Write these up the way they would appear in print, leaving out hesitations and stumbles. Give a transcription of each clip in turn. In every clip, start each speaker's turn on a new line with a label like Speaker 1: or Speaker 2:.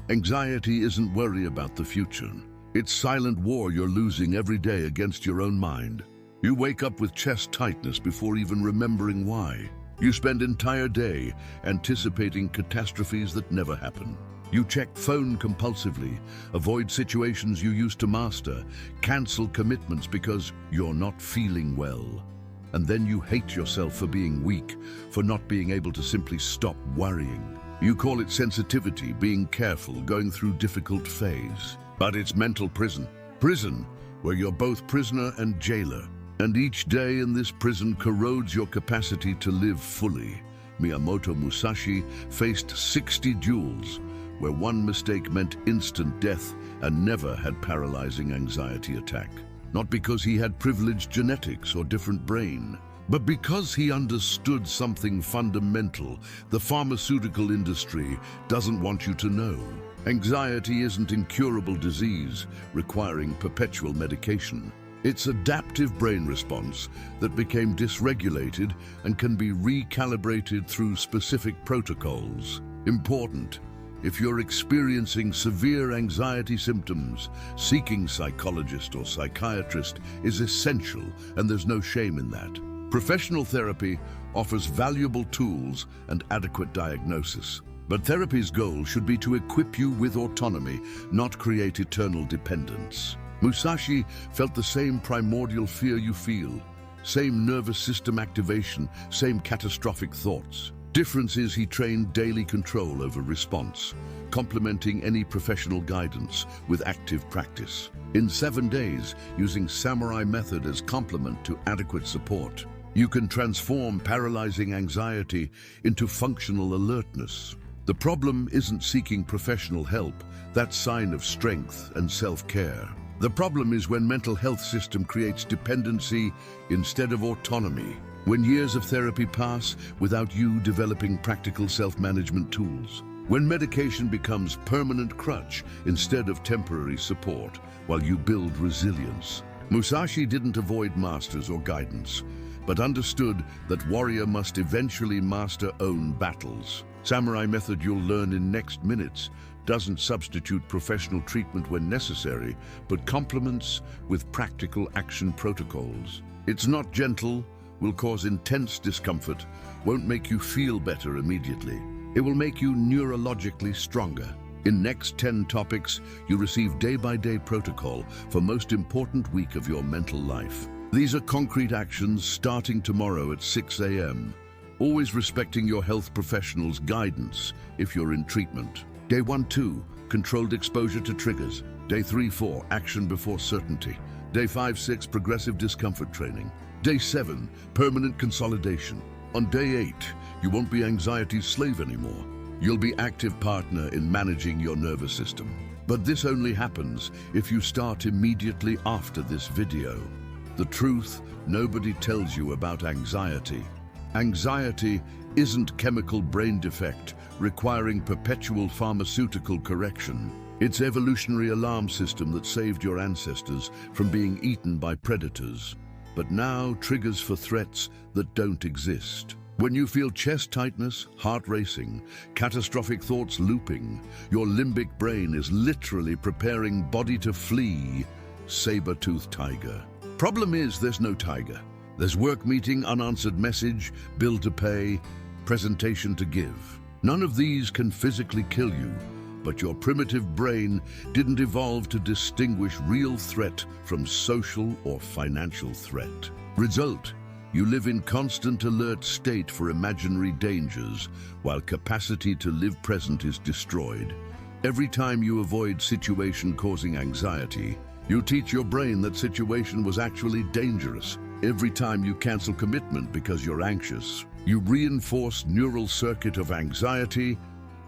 Speaker 1: Anxiety isn't worry about the future. It's silent war you're losing every day against your own mind. You wake up with chest tightness before even remembering why. You spend entire day anticipating catastrophes that never happen. You check phone compulsively, avoid situations you used to master, cancel commitments because you're not feeling well. And then you hate yourself for being weak, for not being able to simply stop worrying. You call it sensitivity, being careful, going through difficult phase. But it's mental prison. Prison, where you're both prisoner and jailer. And each day in this prison corrodes your capacity to live fully. Miyamoto Musashi faced 60 duels, where one mistake meant instant death and never had paralyzing anxiety attack. Not because he had privileged genetics or different brain, but because he understood something fundamental the pharmaceutical industry doesn't want you to know. Anxiety isn't incurable disease requiring perpetual medication. It's adaptive brain response that became dysregulated and can be recalibrated through specific protocols. Important. If you're experiencing severe anxiety symptoms, seeking psychologist or psychiatrist is essential, and there's no shame in that. Professional therapy offers valuable tools and adequate diagnosis. But therapy's goal should be to equip you with autonomy, not create eternal dependence. Musashi felt the same primordial fear you feel, same nervous system activation, same catastrophic thoughts. Difference is he trained daily control over response, complementing any professional guidance with active practice. In 7 days, using samurai method as complement to adequate support, you can transform paralyzing anxiety into functional alertness. The problem isn't seeking professional help, that's sign of strength and self-care. The problem is when mental health system creates dependency instead of autonomy. When years of therapy pass without you developing practical self-management tools. When medication becomes permanent crutch instead of temporary support while you build resilience. Musashi didn't avoid masters or guidance, but understood that warrior must eventually master own battles. Samurai method you'll learn in next minutes doesn't substitute professional treatment when necessary, but complements with practical action protocols. It's not gentle, will cause intense discomfort, won't make you feel better immediately. It will make you neurologically stronger. In next 10 topics, you receive day-by-day protocol for most important week of your mental life. These are concrete actions starting tomorrow at 6 a.m. Always respecting your health professional's guidance if you're in treatment. Day 1-2, controlled exposure to triggers. Day 3-4, action before certainty. Day 5-6, progressive discomfort training. Day 7, permanent consolidation. On day 8, you won't be anxiety's slave anymore. You'll be active partner in managing your nervous system. But this only happens if you start immediately after this video. The truth nobody tells you about anxiety. Anxiety isn't chemical brain defect requiring perpetual pharmaceutical correction. It's evolutionary alarm system that saved your ancestors from being eaten by predators, but now triggers for threats that don't exist. When you feel chest tightness, heart racing, catastrophic thoughts looping, your limbic brain is literally preparing body to flee. Saber-toothed tiger. Problem is there's no tiger. There's work meeting, unanswered message, bill to pay, presentation to give. None of these can physically kill you, but your primitive brain didn't evolve to distinguish real threat from social or financial threat. Result, you live in constant alert state for imaginary dangers, while capacity to live present is destroyed. Every time you avoid situation causing anxiety, you teach your brain that situation was actually dangerous. Every time you cancel commitment because you're anxious, you reinforce neural circuit of anxiety.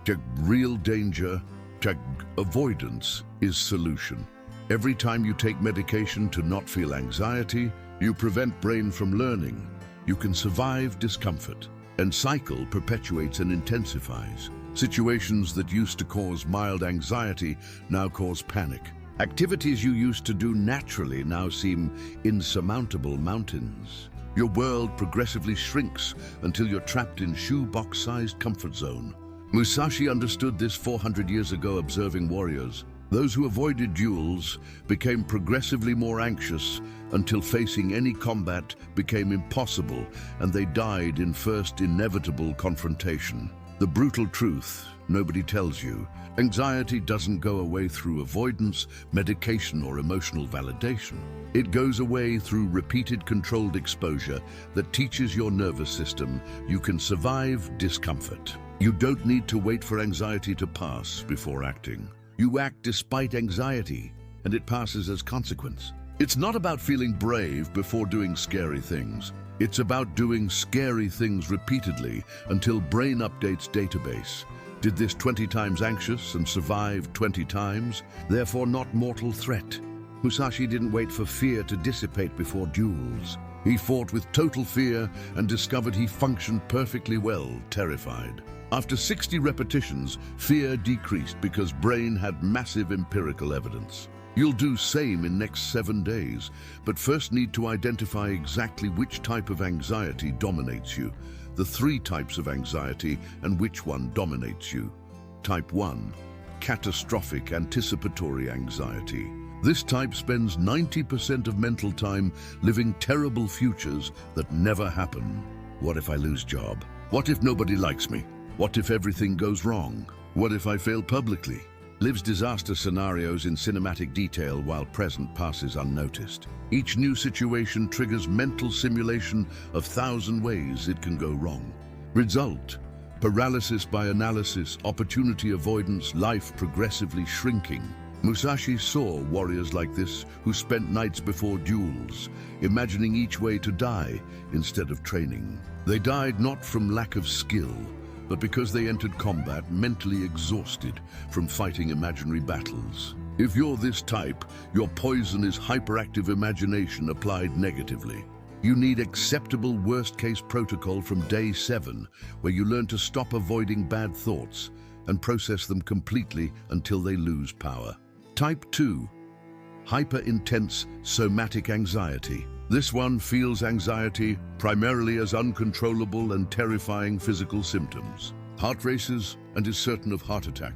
Speaker 1: To real danger, to avoidance is solution. Every time you take medication to not feel anxiety, you prevent brain from learning. You can survive discomfort, and cycle perpetuates and intensifies. Situations that used to cause mild anxiety now cause panic. Activities you used to do naturally now seem insurmountable mountains. Your world progressively shrinks until you're trapped in shoebox-sized comfort zone. Musashi understood this 400 years ago observing warriors. Those who avoided duels became progressively more anxious until facing any combat became impossible and they died in first inevitable confrontation. The brutal truth nobody tells you: anxiety doesn't go away through avoidance, medication, or emotional validation. It goes away through repeated controlled exposure that teaches your nervous system you can survive discomfort. You don't need to wait for anxiety to pass before acting. You act despite anxiety, and it passes as consequence. It's not about feeling brave before doing scary things. It's about doing scary things repeatedly until brain updates database. Did this 20 times anxious and survived 20 times, therefore not mortal threat. Musashi didn't wait for fear to dissipate before duels. He fought with total fear and discovered he functioned perfectly well, terrified. After 60 repetitions, fear decreased because brain had massive empirical evidence. You'll do same in next 7 days, but first need to identify exactly which type of anxiety dominates you, the 3 types of anxiety, and which one dominates you. Type 1, catastrophic anticipatory anxiety. This type spends 90% of mental time living terrible futures that never happen. What if I lose job? What if nobody likes me? What if everything goes wrong? What if I fail publicly? Lives disaster scenarios in cinematic detail while present passes unnoticed. Each new situation triggers mental simulation of 1,000 ways it can go wrong. Result: paralysis by analysis, opportunity avoidance, life progressively shrinking. Musashi saw warriors like this who spent nights before duels, imagining each way to die instead of training. They died not from lack of skill, but because they entered combat mentally exhausted from fighting imaginary battles. If you're this type, your poison is hyperactive imagination applied negatively. You need acceptable worst-case protocol from day 7, where you learn to stop avoiding bad thoughts and process them completely until they lose power. Type 2, hyper-intense somatic anxiety. This one feels anxiety primarily as uncontrollable and terrifying physical symptoms. Heart races and is certain of heart attack.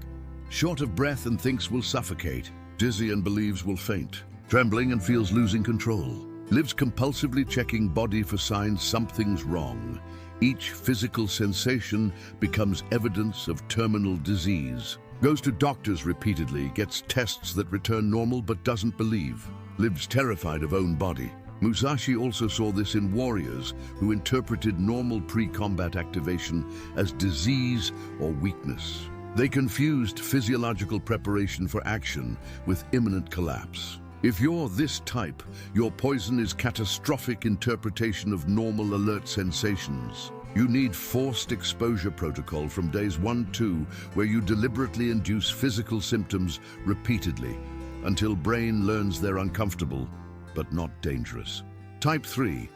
Speaker 1: Short of breath and thinks will suffocate. Dizzy and believes will faint. Trembling and feels losing control. Lives compulsively checking body for signs something's wrong. Each physical sensation becomes evidence of terminal disease. Goes to doctors repeatedly, gets tests that return normal but doesn't believe. Lives terrified of own body. Musashi also saw this in warriors who interpreted normal pre-combat activation as disease or weakness. They confused physiological preparation for action with imminent collapse. If you're this type, your poison is catastrophic interpretation of normal alert sensations. You need forced exposure protocol from days 1-2, where you deliberately induce physical symptoms repeatedly until brain learns they're uncomfortable but not dangerous. Type 3,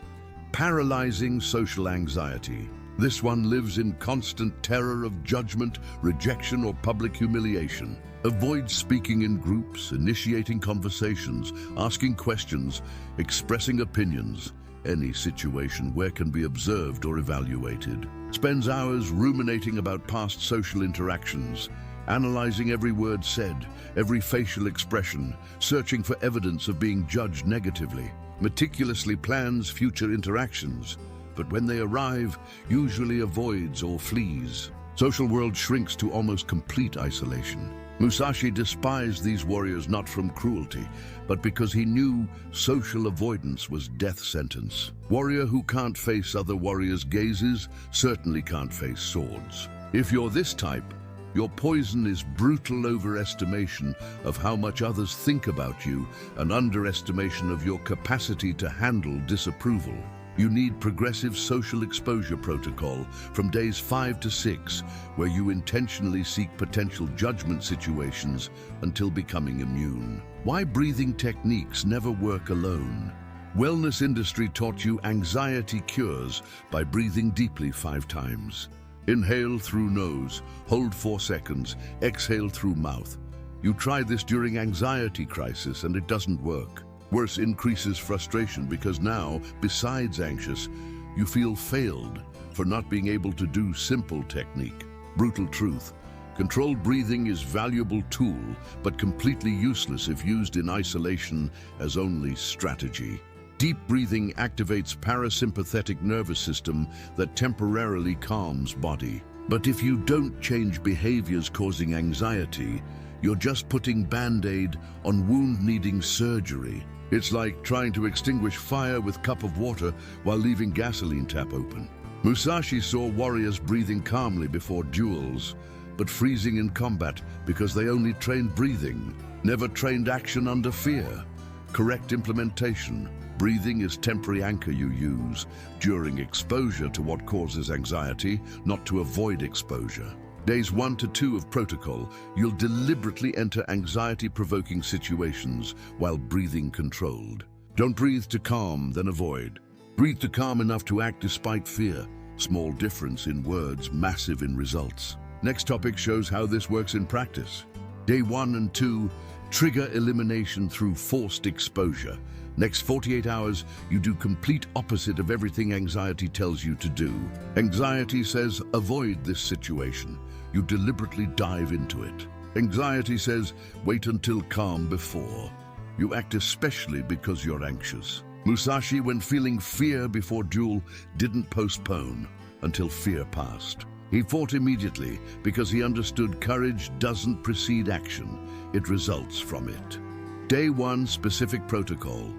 Speaker 1: paralyzing social anxiety. This one lives in constant terror of judgment, rejection, or public humiliation. Avoids speaking in groups, initiating conversations, asking questions, expressing opinions. Any situation where can be observed or evaluated. Spends hours ruminating about past social interactions, analyzing every word said, every facial expression, searching for evidence of being judged negatively. Meticulously plans future interactions, but when they arrive, usually avoids or flees. Social world shrinks to almost complete isolation. Musashi despised these warriors not from cruelty, but because he knew social avoidance was death sentence. Warrior who can't face other warriors' gazes certainly can't face swords. If you're this type, your poison is brutal overestimation of how much others think about you and underestimation of your capacity to handle disapproval. You need progressive social exposure protocol from days 5 to 6, where you intentionally seek potential judgment situations until becoming immune. Why breathing techniques never work alone? Wellness industry taught you anxiety cures by breathing deeply 5 times. Inhale through nose, hold 4 seconds, exhale through mouth. You try this during anxiety crisis and it doesn't work. Worse, increases frustration because now, besides anxious, you feel failed for not being able to do simple technique. Brutal truth. Controlled breathing is a valuable tool, but completely useless if used in isolation as only strategy. Deep breathing activates parasympathetic nervous system that temporarily calms body. But if you don't change behaviors causing anxiety, you're just putting Band-Aid on wound needing surgery. It's like trying to extinguish fire with a cup of water while leaving gasoline tap open. Musashi saw warriors breathing calmly before duels, but freezing in combat because they only trained breathing, never trained action under fear. Correct implementation. Breathing is temporary anchor you use during exposure to what causes anxiety, not to avoid exposure. Days 1 to 2 of protocol, you'll deliberately enter anxiety-provoking situations while breathing controlled. Don't breathe to calm, then avoid. Breathe to calm enough to act despite fear. Small difference in words, massive in results. Next topic shows how this works in practice. Day 1 and 2, trigger elimination through forced exposure. Next 48 hours, you do complete opposite of everything anxiety tells you to do. Anxiety says, avoid this situation. You deliberately dive into it. Anxiety says, wait until calm before. You act especially because you're anxious. Musashi, when feeling fear before duel, didn't postpone until fear passed. He fought immediately because he understood courage doesn't precede action. It results from it. Day 1, specific protocol.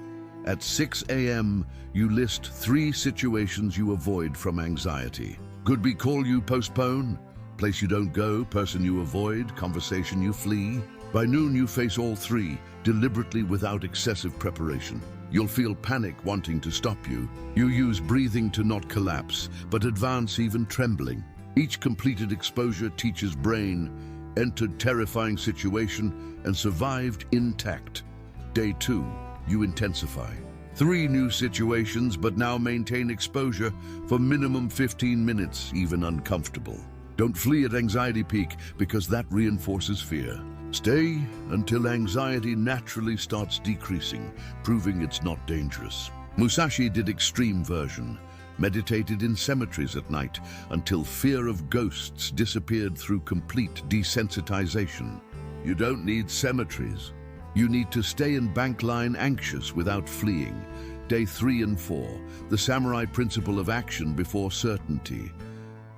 Speaker 1: At 6 a.m., you list 3 situations you avoid from anxiety. Could be call you postpone, place you don't go, person you avoid, conversation you flee. By noon, you face all 3, deliberately without excessive preparation. You'll feel panic wanting to stop you. You use breathing to not collapse, but advance even trembling. Each completed exposure teaches brain, entered terrifying situation, and survived intact. Day 2. You intensify. 3 new situations, but now maintain exposure for minimum 15 minutes, even uncomfortable. Don't flee at anxiety peak because that reinforces fear. Stay until anxiety naturally starts decreasing, proving it's not dangerous. Musashi did extreme version, meditated in cemeteries at night until fear of ghosts disappeared through complete desensitization. You don't need cemeteries. You need to stay in bank line anxious without fleeing. Day 3 and 4, the samurai principle of action before certainty.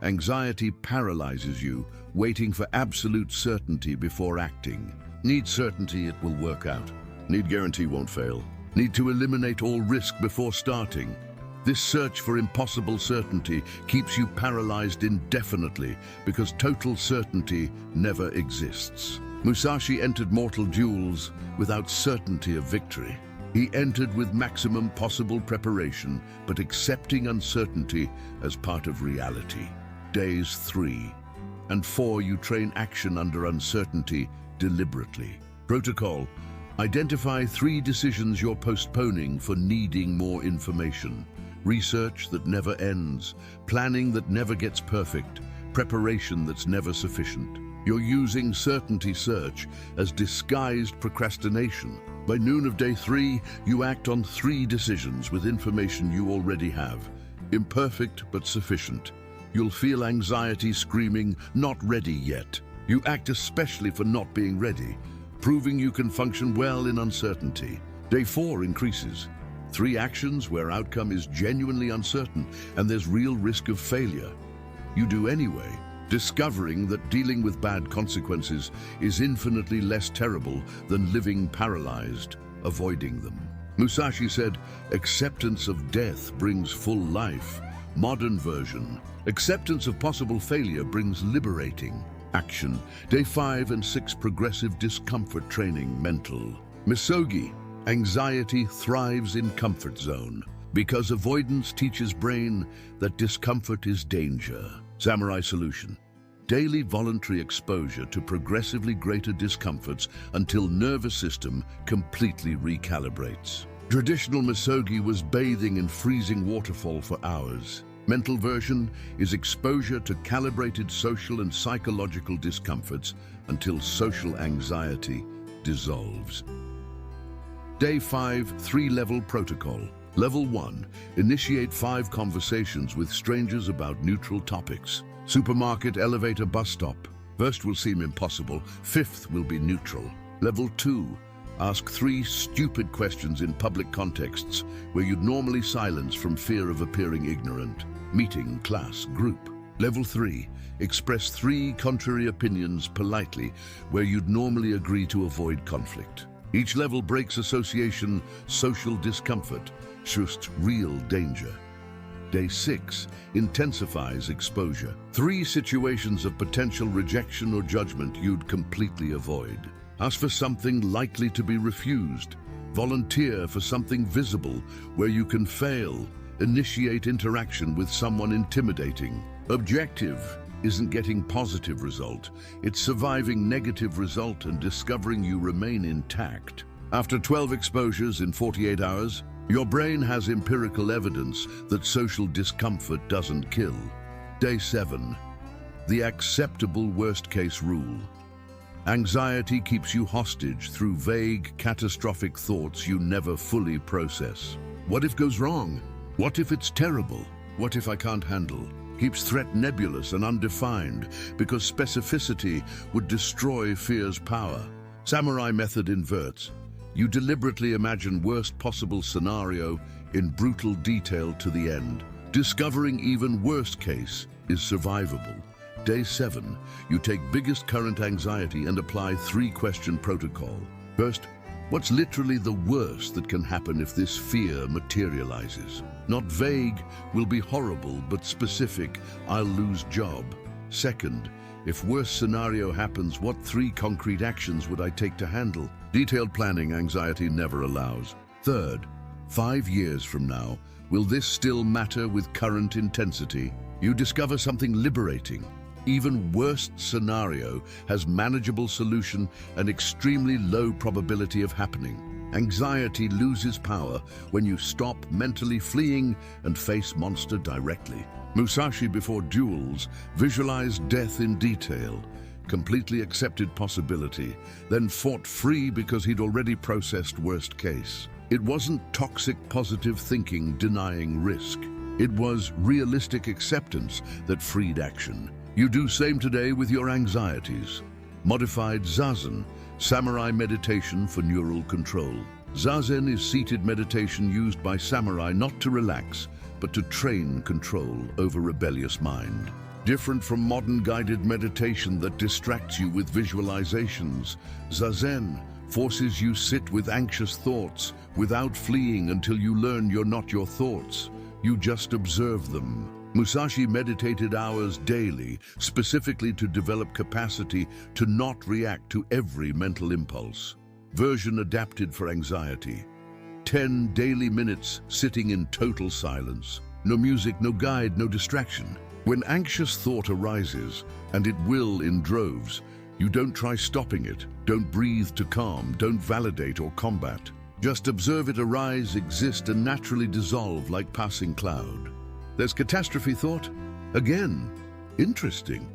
Speaker 1: Anxiety paralyzes you, waiting for absolute certainty before acting. Need certainty it will work out. Need guarantee won't fail. Need to eliminate all risk before starting. This search for impossible certainty keeps you paralyzed indefinitely because total certainty never exists. Musashi entered mortal duels without certainty of victory. He entered with maximum possible preparation, but accepting uncertainty as part of reality. Days 3 and 4, you train action under uncertainty deliberately. Protocol. Identify 3 decisions you're postponing for needing more information. Research that never ends, planning that never gets perfect, preparation that's never sufficient. You're using certainty search as disguised procrastination. By noon of day 3, you act on 3 decisions with information you already have. Imperfect but sufficient. You'll feel anxiety screaming, not ready yet. You act especially for not being ready, proving you can function well in uncertainty. Day 4 increases. 3 actions where outcome is genuinely uncertain and there's real risk of failure. You do anyway, discovering that dealing with bad consequences is infinitely less terrible than living paralyzed, avoiding them. Musashi said, acceptance of death brings full life. Modern version, acceptance of possible failure brings liberating action. Day 5 and 6, progressive discomfort training, mental. Misogi, anxiety thrives in comfort zone because avoidance teaches brain that discomfort is danger. Samurai solution. Daily voluntary exposure to progressively greater discomforts until nervous system completely recalibrates. Traditional misogi was bathing in freezing waterfall for hours. Mental version is exposure to calibrated social and psychological discomforts until social anxiety dissolves. Day 5, 3-level protocol. Level 1, initiate 5 conversations with strangers about neutral topics. Supermarket, elevator, bus stop. First will seem impossible, fifth will be neutral. Level 2. Ask 3 stupid questions in public contexts where you'd normally silence from fear of appearing ignorant. Meeting, class, group. Level 3. Express 3 contrary opinions politely where you'd normally agree to avoid conflict. Each level breaks association, social discomfort, just real danger. Day 6 intensifies exposure. 3 situations of potential rejection or judgment you'd completely avoid. Ask for something likely to be refused. Volunteer for something visible where you can fail. Initiate interaction with someone intimidating. Objective isn't getting positive result. It's surviving negative result and discovering you remain intact. After 12 exposures in 48 hours, your brain has empirical evidence that social discomfort doesn't kill. Day 7. The acceptable worst-case rule. Anxiety keeps you hostage through vague, catastrophic thoughts you never fully process. What if goes wrong? What if it's terrible? What if I can't handle? Keeps threat nebulous and undefined because specificity would destroy fear's power. Samurai method inverts. You deliberately imagine worst possible scenario in brutal detail to the end. Discovering even worst case is survivable. Day 7, you take biggest current anxiety and apply 3-question protocol. First, what's literally the worst that can happen if this fear materializes? Not vague, will be horrible, but specific, I'll lose job. Second, if worst scenario happens, what 3 concrete actions would I take to handle? Detailed planning anxiety never allows. Third, 5 years from now, will this still matter with current intensity? You discover something liberating. Even worst scenario has manageable solution and extremely low probability of happening. Anxiety loses power when you stop mentally fleeing and face monster directly. Musashi before duels visualized death in detail, completely accepted possibility, then fought free because he'd already processed worst case. It wasn't toxic positive thinking denying risk. It was realistic acceptance that freed action. You do same today with your anxieties. Modified Zazen, samurai meditation for neural control. Zazen is seated meditation used by samurai not to relax, but to train control over rebellious mind. Different from modern guided meditation that distracts you with visualizations, Zazen forces you sit with anxious thoughts without fleeing until you learn you're not your thoughts. You just observe them. Musashi meditated hours daily, specifically to develop capacity to not react to every mental impulse. Version adapted for anxiety. 10 daily minutes sitting in total silence. No music, no guide, no distraction. When anxious thought arises, and it will in droves, you don't try stopping it, don't breathe to calm, don't validate or combat. Just observe it arise, exist, and naturally dissolve like passing cloud. There's catastrophe thought. Again, interesting.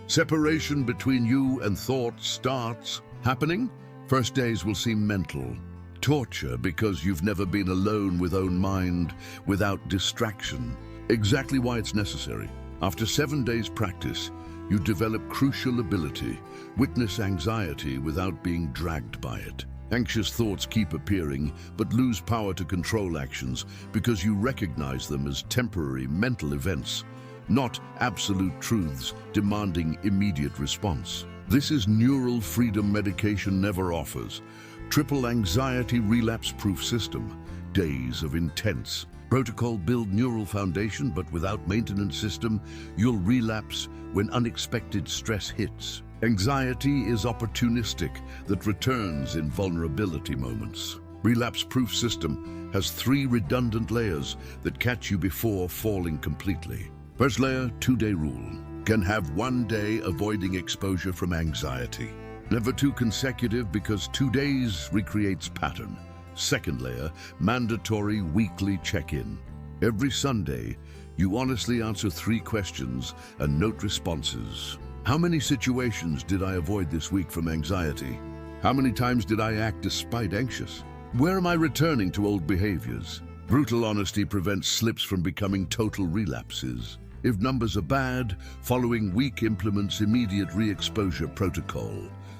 Speaker 1: Separation between you and thought starts happening. First days will seem mental. Torture because you've never been alone with own mind, without distraction. Exactly why it's necessary. After 7 days practice, you develop crucial ability, witness anxiety without being dragged by it. Anxious thoughts keep appearing, but lose power to control actions because you recognize them as temporary mental events, not absolute truths demanding immediate response. This is neural freedom medication never offers. Triple anxiety relapse-proof system. Days of intense. Protocol build neural foundation, but without maintenance system, you'll relapse when unexpected stress hits. Anxiety is opportunistic that returns in vulnerability moments. Relapse-proof system has 3 redundant layers that catch you before falling completely. First layer, 2-day rule. Can have 1 day avoiding exposure from anxiety. Never 2 consecutive because 2 days recreates pattern. Second layer, mandatory weekly check-in. Every Sunday, you honestly answer 3 questions and note responses. How many situations did I avoid this week from anxiety? How many times did I act despite anxious? Where am I returning to old behaviors? Brutal honesty prevents slips from becoming total relapses. If numbers are bad, following week implements immediate re-exposure protocol.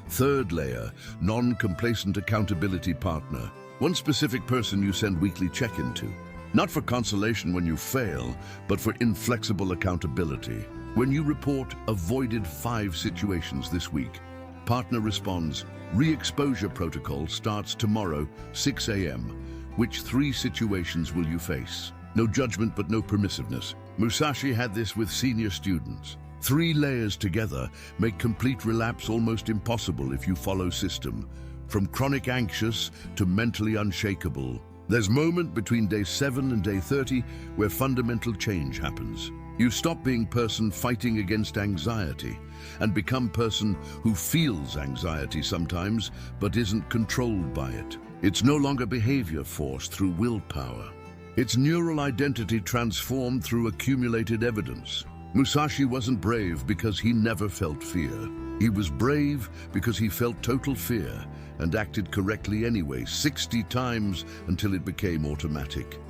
Speaker 1: Third layer, non-complacent accountability partner. One specific person you send weekly check-in to. Not for consolation when you fail, but for inflexible accountability. When you report avoided 5 situations this week, partner responds, re-exposure protocol starts tomorrow, 6 a.m. Which 3 situations will you face? No judgment but no permissiveness. Musashi had this with senior students. 3 layers together make complete relapse almost impossible if you follow system. From chronic anxious to mentally unshakable. There's moment between day 7 and day 30 where fundamental change happens. You stop being person fighting against anxiety and become person who feels anxiety sometimes but isn't controlled by it. It's no longer behavior forced through willpower. It's neural identity transformed through accumulated evidence. Musashi wasn't brave because he never felt fear. He was brave because he felt total fear and acted correctly anyway, 60 times until it became automatic.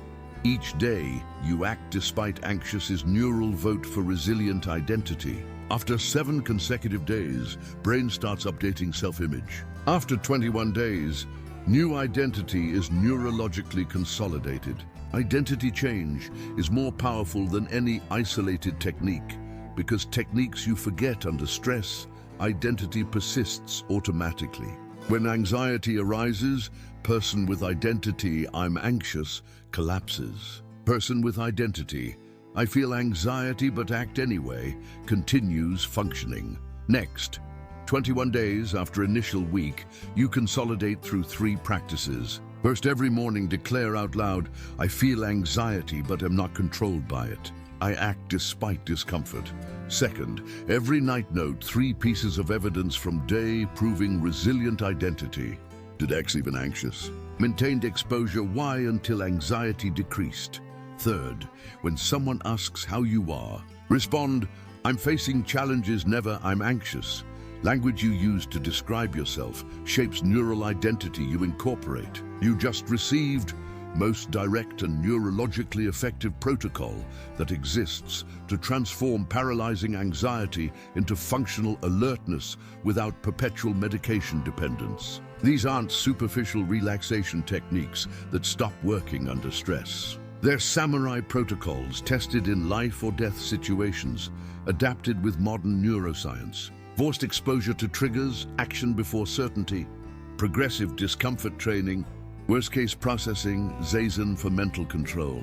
Speaker 1: Each day, you act despite anxious's neural vote for resilient identity. After 7 consecutive days, brain starts updating self-image. After 21 days, new identity is neurologically consolidated. Identity change is more powerful than any isolated technique because techniques you forget under stress, identity persists automatically. When anxiety arises, person with identity, I'm anxious, collapses. Person with identity, I feel anxiety but act anyway, continues functioning. Next, 21 days after initial week, you consolidate through 3 practices. First, every morning declare out loud, I feel anxiety but am not controlled by it. I act despite discomfort. Second, every night note 3 pieces of evidence from day proving resilient identity. Did X even anxious? Maintained exposure Y until anxiety decreased. Third, when someone asks how you are, respond, I'm facing challenges, never I'm anxious. Language you use to describe yourself shapes neural identity you incorporate. You just received most direct and neurologically effective protocol that exists to transform paralyzing anxiety into functional alertness without perpetual medication dependence. These aren't superficial relaxation techniques that stop working under stress. They're samurai protocols tested in life or death situations, adapted with modern neuroscience. Forced exposure to triggers, action before certainty, progressive discomfort training, worst-case processing, Zazen for mental control.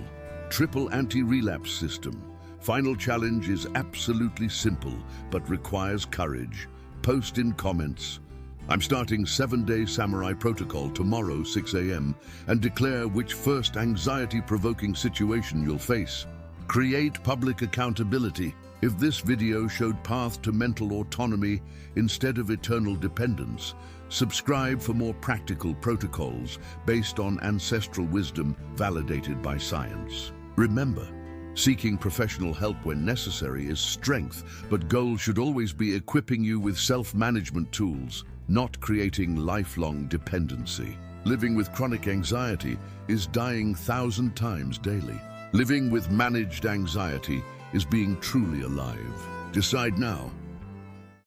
Speaker 1: Triple anti-relapse system. Final challenge is absolutely simple, but requires courage. Post in comments. I'm starting 7-day samurai protocol tomorrow, 6 a.m., and declare which first anxiety-provoking situation you'll face. Create public accountability. If this video showed path to mental autonomy instead of eternal dependence, subscribe for more practical protocols based on ancestral wisdom validated by science. Remember, seeking professional help when necessary is strength, but goal should always be equipping you with self-management tools, not creating lifelong dependency. Living with chronic anxiety is dying 1,000 times daily. Living with managed anxiety is being truly alive. Decide now.